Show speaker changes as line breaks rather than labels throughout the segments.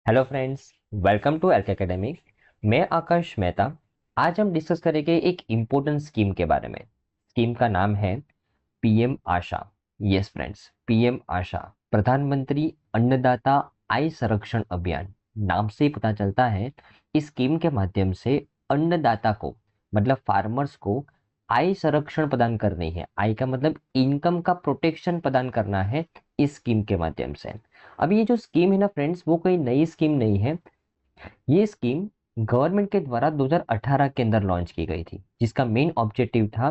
Hello friends, welcome to एल्के academy. मैं आकाश मेहता। आज हम डिस्कस करेंगे एक इम्पोर्टेंट स्कीम के बारे में। स्कीम का नाम है पीएम आशा। यस फ्रेंड्स, पीएम आशा, प्रधानमंत्री अन्नदाता आय संरक्षण अभियान। नाम से ही पता चलता है इस स्कीम के माध्यम से अन्नदाता को, मतलब फार्मर्स को आय संरक्षण प्रदान करनी है। आय का मतलब इनकम का प्रोटेक्शन प्रदान करना है इस स्कीम के माध्यम से। अभी ये जो स्कीम है ना फ्रेंड्स, वो कोई नई स्कीम नहीं है। ये स्कीम गवर्नमेंट के द्वारा 2018 के अंदर लॉन्च की गई थी, जिसका मेन ऑब्जेक्टिव था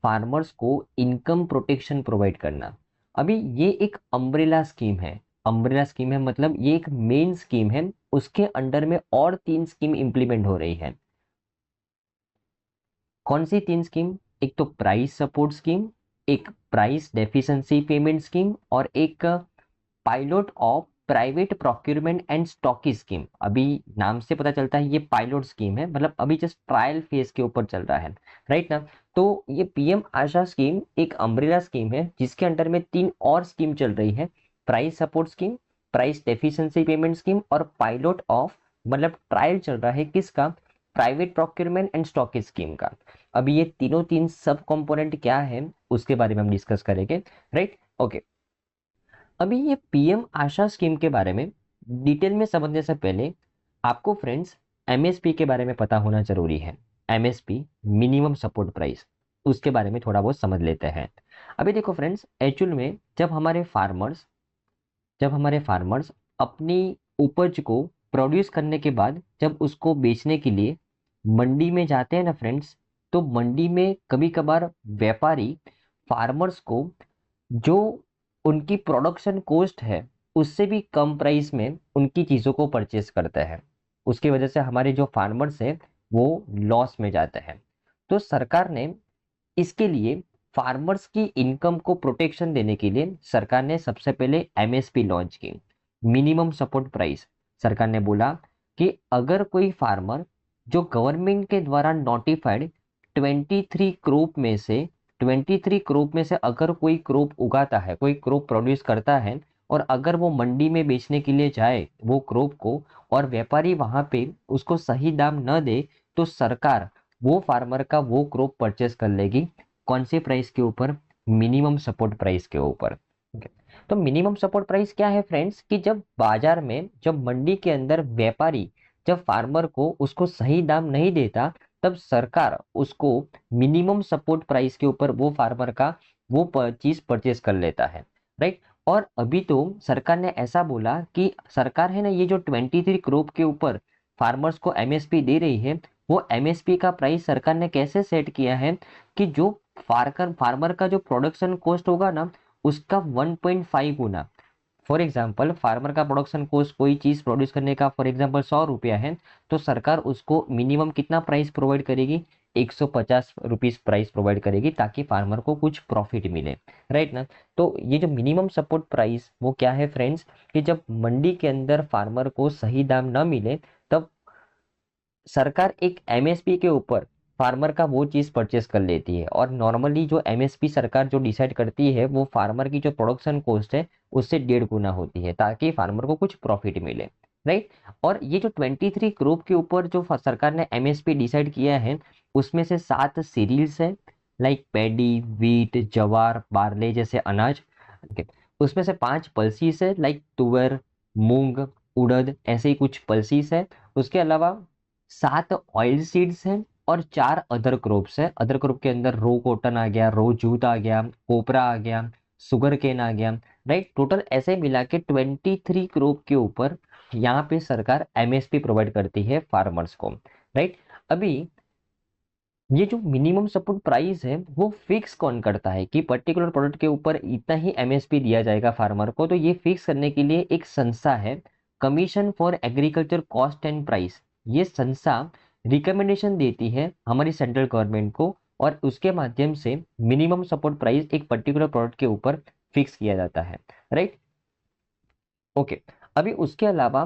फार्मर्स को इनकम प्रोटेक्शन प्रोवाइड करना। अभी ये एक अम्ब्रेला स्कीम है। अम्ब्रेला स्कीम है मतलब ये एक मेन स्कीम है, उसके अंडर में और 3 स्कीम इंप्लीमेंट हो रही है। कौन सी 3 स्कीम? एक तो प्राइस सपोर्ट स्कीम, एक प्राइस डेफिशिएंसी पेमेंट स्कीम और एक pilot of private procurement and stocky scheme. अभी नाम से पता चलता है ये पायलट स्कीम है, मतलब अभी जस्ट ट्रायल फेज के ऊपर चल रहा है, राइट ना। तो ये पीएम आशा स्कीम एक अम्ब्रेला स्कीम है, जिसके अंडर में 3 और स्कीम चल रही है। Price support scheme, price deficiency payment scheme और पायलट ऑफ, मतलब ट्रायल चल रहा है किसका? Private procurement and stocky scheme का। अभी ये तीनों तीन सब कंपोनेंट क्या है उसके बारे में हम डिस्कस करेंगे, राइट। ओके, अभी ये पीएम आशा स्कीम के बारे में डिटेल में समझने से पहले आपको फ्रेंड्स एमएसपी के बारे में पता होना जरूरी है। एमएसपी, मिनिमम सपोर्ट प्राइस, उसके बारे में थोड़ा बहुत समझ लेते हैं। अभी देखो फ्रेंड्स, एक्चुअल में जब हमारे फार्मर्स अपनी उपज को प्रोड्यूस करने के बाद जब उसको बेचने के लिए मंडी में जाते हैं ना फ्रेंड्स, तो मंडी में कभी कभार व्यापारी फार्मर्स को जो उनकी प्रोडक्शन कॉस्ट है उससे भी कम प्राइस में उनकी चीज़ों को परचेस करते हैं। उसकी वजह से हमारे जो फार्मर्स हैं वो लॉस में जाते हैं। तो सरकार ने इसके लिए, फार्मर्स की इनकम को प्रोटेक्शन देने के लिए, सरकार ने सबसे पहले एमएसपी लॉन्च की, मिनिमम सपोर्ट प्राइस। सरकार ने बोला कि अगर कोई फार्मर जो गवर्नमेंट के द्वारा नोटिफाइड 23 क्रॉप में से अगर कोई क्रॉप उगाता है, कोई क्रॉप प्रोड्यूस करता है, और अगर वो मंडी में बेचने के लिए जाए वो क्रॉप को, और व्यापारी वहां पे उसको सही दाम न दे, तो सरकार वो फार्मर का वो क्रॉप परचेस कर लेगी। कौन से प्राइस के ऊपर? मिनिमम सपोर्ट प्राइस के ऊपर। Okay. तो मिनिमम सपोर्ट प्राइस क्या है फ्रेंड्स, कि जब बाजार में, जब मंडी के अंदर व्यापारी जब फार्मर को उसको सही दाम नहीं देता, तब सरकार उसको मिनिमम सपोर्ट प्राइस के ऊपर वो फार्मर का वो चीज परचेस कर लेता है, राइट। और अभी तो सरकार ने ऐसा बोला कि सरकार है ना, ये जो 23 क्रॉप के ऊपर फार्मर्स को एमएसपी दे रही है, वो एमएसपी का प्राइस सरकार ने कैसे सेट किया है कि जो फार्मर का जो प्रोडक्शन कॉस्ट होगा ना, उसका 1.5 गुना। फॉर एग्जाम्पल, फार्मर का प्रोडक्शन कॉस्ट कोई चीज प्रोड्यूस करने का फॉर एग्जाम्पल 100 रुपया है, तो सरकार उसको मिनिमम कितना प्राइस प्रोवाइड करेगी? 150 रुपीज प्राइस प्रोवाइड करेगी, ताकि फार्मर को कुछ प्रॉफिट मिले, राइट ना। तो ये जो मिनिमम सपोर्ट प्राइस वो क्या है फ्रेंड्स, कि जब मंडी के अंदर फार्मर को सही दाम न मिले, तब सरकार एक एमएसपी के ऊपर फार्मर का वो चीज परचेस कर लेती है। और नॉर्मली जो एमएसपी सरकार जो डिसाइड करती है, वो फार्मर की जो प्रोडक्शन कॉस्ट है उससे 1.5 गुना होती है, ताकि फार्मर को कुछ प्रॉफिट मिले, राइट। और ये जो 23 क्रॉप के ऊपर जो सरकार ने एमएसपी डिसाइड किया है, उसमें से 7 सीरियल्स है, लाइक पैडी, वीट, जवार, बार्ले जैसे अनाज। Okay. उसमें से 5 पल्सीज है, लाइक तुअर, मूंग, उड़द, ऐसे ही कुछ पल्सीज है। उसके अलावा 7 ऑयल सीड्स हैं और 4 अदर क्रॉप्स है। अदर क्रॉप के अंदर रो कॉटन आ गया, रो जूट आ गया, कोपरा आ गया, सुगर केन आ गया, राइट। टोटल ऐसे मिला के 23 क्रॉप के ऊपर यहाँ पे सरकार एमएसपी प्रोवाइड करती है फार्मर्स को, राइट। अभी ये जो मिनिमम सपोर्ट प्राइस है वो फिक्स कौन करता है कि पर्टिकुलर प्रोडक्ट के ऊपर इतना ही एमएसपी दिया जाएगा फार्मर को? तो ये फिक्स करने के लिए एक संस्था है, commission for agriculture cost and price. ये संस्था रिकमेंडेशन देती है हमारी सेंट्रल गवर्नमेंट को, और उसके माध्यम से मिनिमम सपोर्ट प्राइस एक पर्टिकुलर प्रोडक्ट के ऊपर फिक्स किया जाता है, राइट। ओके, अभी उसके अलावा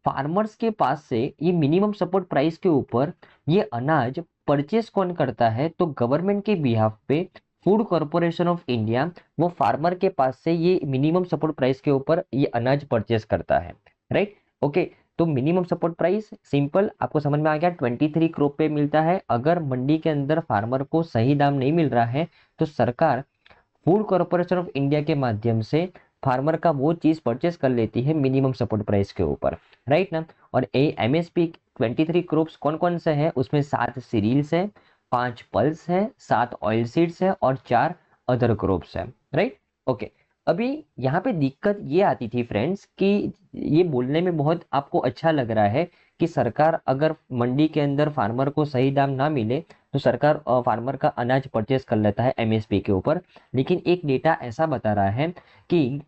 फार्मर्स के पास से ये मिनिमम सपोर्ट प्राइस के ऊपर ये अनाज परचेस कौन करता है? तो गवर्नमेंट के बिहाफ पे फूड कॉरपोरेशन ऑफ इंडिया वो फार्मर के पास से ये मिनिमम सपोर्ट प्राइस के ऊपर ये अनाज परचेस करता है, राइट। ओके, तो मिनिमम सपोर्ट प्राइस सिंपल आपको समझ में आ गया, 23 करोड़ पे मिलता है। अगर मंडी के अंदर फार्मर को सही दाम नहीं मिल रहा है तो सरकार फूड कॉर्पोरेशन ऑफ इंडिया के माध्यम से फार्मर का वो चीज परचेस कर लेती है मिनिमम सपोर्ट प्राइस के ऊपर, राइट ना। और एमएसपी 23 क्रॉप्स कौन कौन से हैं, उसमें 7 सीरियल्स है, 5 पल्स है, 7 ऑयल सीड्स है और 4 अदर क्रॉप्स है, राइट। ओके, अभी यहाँ पे दिक्कत ये आती थी फ्रेंड्स कि ये बोलने में बहुत आपको अच्छा लग रहा है कि सरकार अगर मंडी के अंदर फार्मर को सही दाम ना मिले तो सरकार फार्मर का अनाज परचेस कर लेता है एमएसपी के ऊपर। लेकिन एक डेटा ऐसा बता रहा है कि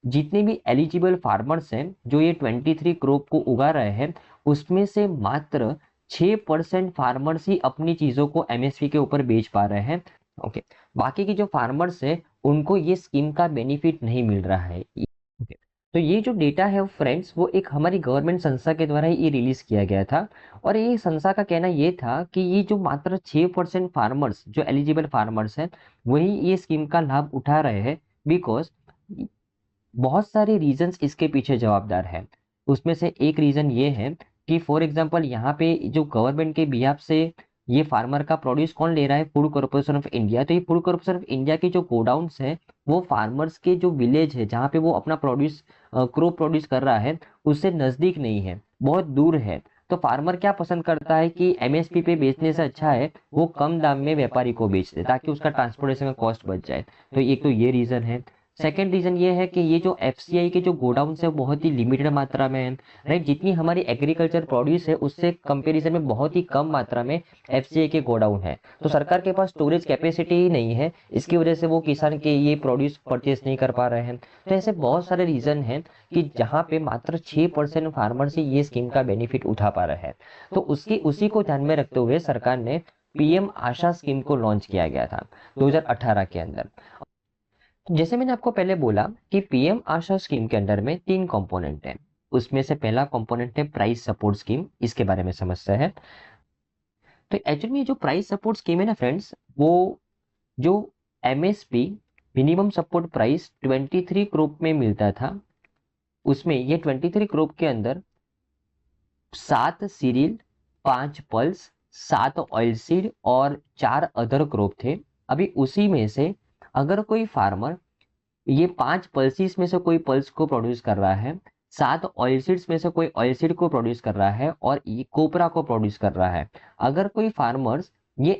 जितने भी एलिजिबल फार्मर्स हैं जो ये 23 क्रॉप को उगा रहे हैं, उसमें से मात्र 6% फार्मर्स ही अपनी चीजों को एमएसपी के ऊपर बेच पा रहे हैं। ओके, बाकी की जो फार्मर्स है उनको ये स्कीम का बेनिफिट नहीं मिल रहा है। ओके, तो ये जो डेटा है फ्रेंड्स वो एक हमारी गवर्नमेंट संस्था के द्वारा ये रिलीज किया गया था। और ये संस्था का कहना ये था कि ये जो मात्र 6% फार्मर्स जो एलिजिबल फार्मर्स हैं वही ये स्कीम का लाभ उठा रहे हैं, बिकॉज बहुत सारे रीजंस इसके पीछे जवाबदार हैं। उसमें से एक रीजन ये है कि फॉर एग्जांपल यहाँ पे जो गवर्नमेंट के बिहाफ से ये फार्मर का प्रोड्यूस कौन ले रहा है, फूड कॉर्पोरेशन ऑफ इंडिया। तो ये फूड कॉर्पोरेशन ऑफ इंडिया के जो गोडाउन्स है वो फार्मर्स के जो विलेज है जहाँ पे वो अपना प्रोड्यूस क्रॉप प्रोड्यूस कर रहा है उससे नजदीक नहीं है, बहुत दूर है। तो फार्मर क्या पसंद करता है कि एमएसपी पे बेचने से अच्छा है वो कम दाम में व्यापारी को बेच दे ताकि उसका ट्रांसपोर्टेशन का कॉस्ट बच जाए। तो एक तो ये रीजन है। सेकेंड रीजन ये है कि ये जो एफसीआई के जो गोडाउन है बहुत ही लिमिटेड मात्रा में है, राइट। जितनी हमारी एग्रीकल्चर प्रोड्यूस है उससे कंपैरिजन में बहुत ही कम मात्रा में एफसीआई के गोडाउन है। तो सरकार के पास स्टोरेज कैपेसिटी ही नहीं है, इसकी वजह से वो किसान के ये प्रोड्यूस परचेस नहीं कर पा रहे हैं। तो ऐसे बहुत सारे रीजन हैं कि जहाँ पे मात्र 6% फार्मर से ये स्कीम का बेनिफिट उठा पा रहे हैं। तो उसकी उसी को ध्यान में रखते हुए सरकार ने पीएम आशा स्कीम को लॉन्च किया गया था 2018 के अंदर। जैसे मैंने आपको पहले बोला कि पीएम आशा स्कीम के अंदर में 3 कंपोनेंट हैं। उसमें से पहला कंपोनेंट है प्राइस सपोर्ट स्कीम, इसके बारे में समझते हैं। तो एक्चुअली ये जो प्राइस सपोर्ट स्कीम है ना फ्रेंड्स, वो जो MSP minimum support price 23 crore में मिलता था, उसमें ये 23 करोड़ के अंदर 7 सीरियल, 5 पल्स, 7 ऑयल सीड और 4 अदर क्रॉप थे। अभी उसी में से अगर कोई फार्मर ये 5 पल्सीज में से कोई पल्स को प्रोड्यूस कर रहा है, 7 ऑयल सीड्स में से कोई ऑयल सीड को प्रोड्यूस कर रहा है और ये कोपरा को प्रोड्यूस कर रहा है, अगर कोई फार्मर्स ये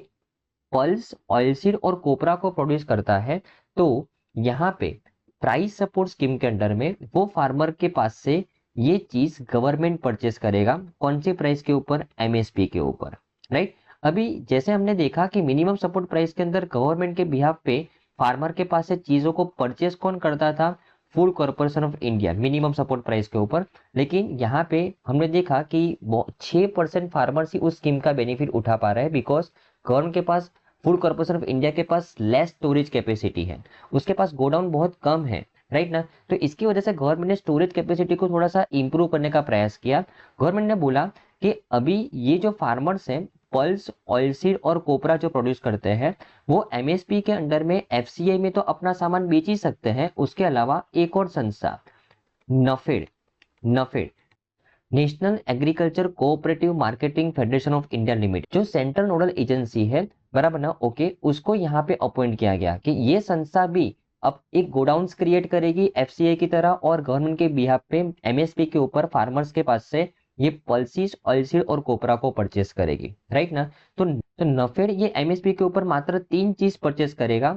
पल्स, ऑयल सीड और कोपरा को प्रोड्यूस करता है तो यहाँ पे प्राइस सपोर्ट स्कीम के अंडर में वो फार्मर के पास से ये चीज गवर्नमेंट परचेस करेगा। कौन सी प्राइस के ऊपर, एमएसपी के ऊपर, राइट। अभी जैसे हमने देखा कि मिनिमम सपोर्ट प्राइस के अंदर गवर्नमेंट के बिहाफ पे फार्मर के पास से चीजों को परचेस कौन करता था, food corporation of India minimum support price के ऊपर। लेकिन यहाँ पे हमने देखा कि 6% फार्मर्स ही उस स्कीम का बेनिफिट उठा पा रहे हैं, बिकॉज गवर्नमेंट के पास, फूड कॉर्पोरेशन ऑफ इंडिया के पास लेस स्टोरेज कैपेसिटी है, उसके पास गोडाउन बहुत कम है, राइट ना। तो इसकी वजह से गवर्नमेंट ने स्टोरेज कैपेसिटी को थोड़ा सा इंप्रूव करने का प्रयास किया। गवर्नमेंट ने बोला कि अभी ये जो फार्मर्स हैं पल्स, ऑयल सीड और कोपरा जो प्रोड्यूस करते हैं वो एमएसपी के अंडर में एफसीआई में तो अपना सामान बेच ही सकते हैं। उसके अलावा एक और संस्था NAFED, NAFED national agriculture cooperative marketing federation of India limited, जो सेंट्रल नोडल एजेंसी है, बराबर ना, ओके, उसको यहाँ पे अपॉइंट किया गया कि ये संस्था भी अब एक गोडाउन्स क्रिएट करेगी एफसीआई की तरह और गवर्नमेंट के बिहाफ पे एमएसपी के ऊपर फार्मर्स के पास से ये पल्सीज, ऑयल सीड और कोपरा को परचेस करेगी, राइट ना। तो नफेड ये एमएसपी के ऊपर मात्र 3 चीज परचेस करेगा,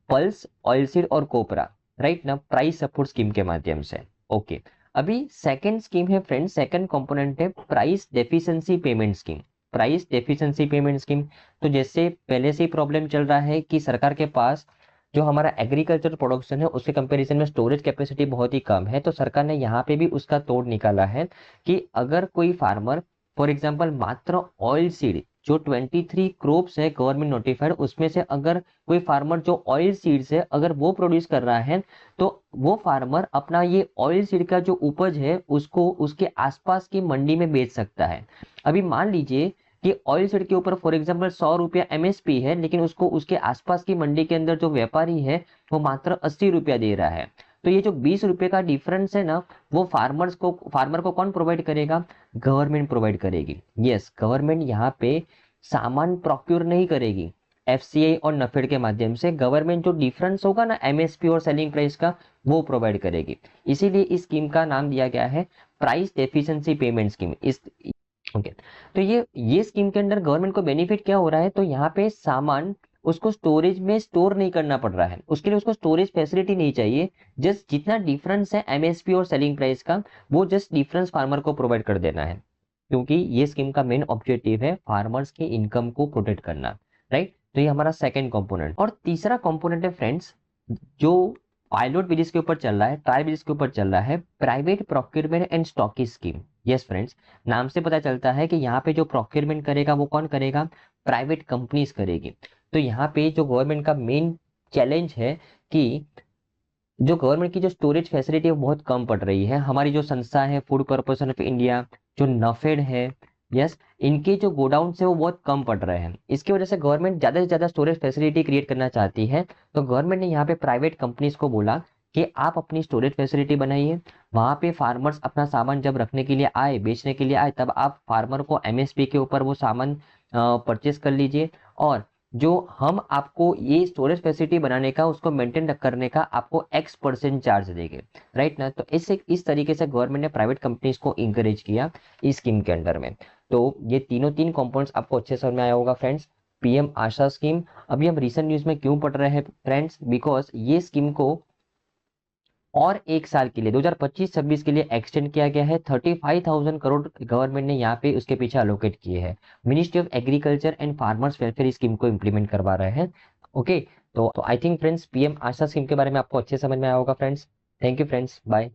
पल्स, ऑयल सीड और कोपरा, राइट ना, प्राइस सपोर्ट स्कीम के माध्यम से। ओके, अभी सेकंड स्कीम है फ्रेंड्स, सेकंड कंपोनेंट है price deficiency payment scheme. Price deficiency payment scheme, तो जैसे पहले से ही प्रॉब्लम चल रहा है कि सरकार के पास जो हमारा एग्रीकल्चर प्रोडक्शन है उसके कंपैरिजन में स्टोरेज कैपेसिटी बहुत ही कम है, तो सरकार ने यहाँ पे भी उसका तोड़ निकाला है कि अगर कोई फार्मर फॉर एग्जांपल मात्र ऑयल सीड जो 23 क्रॉप्स है गवर्नमेंट नोटिफाइड, उसमें से अगर कोई फार्मर जो ऑयल सीड्स है अगर वो प्रोड्यूस कर रहा है तो वो फार्मर अपना ये ऑयल सीड का जो उपज है उसको उसके आसपास की मंडी में बेच सकता है। अभी मान लीजिए कि ऑयल सीड के ऊपर फॉर एग्जांपल 100 रुपया एमएसपी है, लेकिन उसको उसके आसपास की मंडी के अंदर जो व्यापारी है वो मात्र 80 रुपया दे रहा है, तो ये जो 20 रुपए का डिफरेंस है ना, वो फार्मर को कौन प्रोवाइड करेगा? गवर्नमेंट प्रोवाइड करेगी। यस, गवर्नमेंट यहाँ पे सामान प्रोक्योर नहीं करेगी, एफसीआई और नफेड के माध्यम से गवर्नमेंट जो डिफरेंस होगा ना एमएसपी और सेलिंग प्राइस का, वो प्रोवाइड करेगी। इसीलिए इस स्कीम का नाम दिया गया है प्राइस डेफिशिएंसी पेमेंट स्कीम। इस ओके, तो ये स्कीम के अंदर गवर्नमेंट को बेनिफिट क्या हो रहा है? तो यहाँ पे सामान उसको स्टोरेज में स्टोर नहीं करना पड़ रहा है, उसके लिए उसको स्टोरेज फैसिलिटी नहीं चाहिए। जस्ट जितना डिफरेंस है एमएसपी और सेलिंग प्राइस का, वो जस्ट डिफरेंस फार्मर को प्रोवाइड कर देना है, क्योंकि ये स्कीम का मेन ऑब्जेक्टिव है फार्मर्स की इनकम को प्रोटेक्ट करना, राइट। तो ये हमारा सेकंड कंपोनेंट। और तीसरा कंपोनेंट है फ्रेंड्स, जो पायलट बेसिस के ऊपर चल रहा है, ट्रायल बेसिस के ऊपर चल रहा है, private procurement and stocky scheme. Yes friends, नाम से पता चलता है कि यहाँ पे जो प्रोक्योरमेंट करेगा वो कौन करेगा? प्राइवेट कंपनीज करेगी। तो यहाँ पे जो गवर्नमेंट का मेन चैलेंज है कि जो गवर्नमेंट की जो स्टोरेज फैसिलिटी है वो बहुत कम पड़ रही है। हमारी जो संस्था है फूड कॉर्पोरेशन ऑफ इंडिया, जो नफेड है, यस, इनके जो गोडाउन है वो बहुत कम पड़ रहे हैं। इसकी वजह से गवर्नमेंट ज्यादा से ज्यादा स्टोरेज फैसिलिटी क्रिएट करना चाहती है। तो गवर्नमेंट ने यहाँ पे प्राइवेट कंपनीज को बोला कि आप अपनी स्टोरेज फैसिलिटी बनाइए, वहां पे फार्मर्स अपना सामान जब रखने के लिए आए, बेचने के लिए आए, तब आप फार्मर को एमएसपी के ऊपर वो सामान परचेस कर लीजिए, और जो हम आपको ये स्टोरेज फैसिलिटी बनाने का, उसको मेंटेन करने का आपको X% चार्ज देंगे, राइट ना। तो इस तरीके से गवर्नमेंट ने प्राइवेट कंपनीज को इंकरेज किया इस स्कीम के अंडर में। तो ये तीन कंपोनेंट्स आपको अच्छे समझ में आया होगा फ्रेंड्स। पीएम आशा स्कीम अभी हम रिसेंट न्यूज में क्यों पढ़ रहे हैं फ्रेंड्स? बिकॉज ये स्कीम को और एक साल के लिए 2025-26 के लिए एक्सटेंड किया गया है। 35,000 करोड़ गवर्नमेंट ने यहाँ पे उसके पीछे अलोकेट किए हैं। Ministry of agriculture and farmers welfare scheme को इम्प्लीमेंट करवा रहे हैं। ओके, तो I think friends PM Aasha scheme के बारे में आपको अच्छे समझ में आया होगा friends. Thank you friends, bye.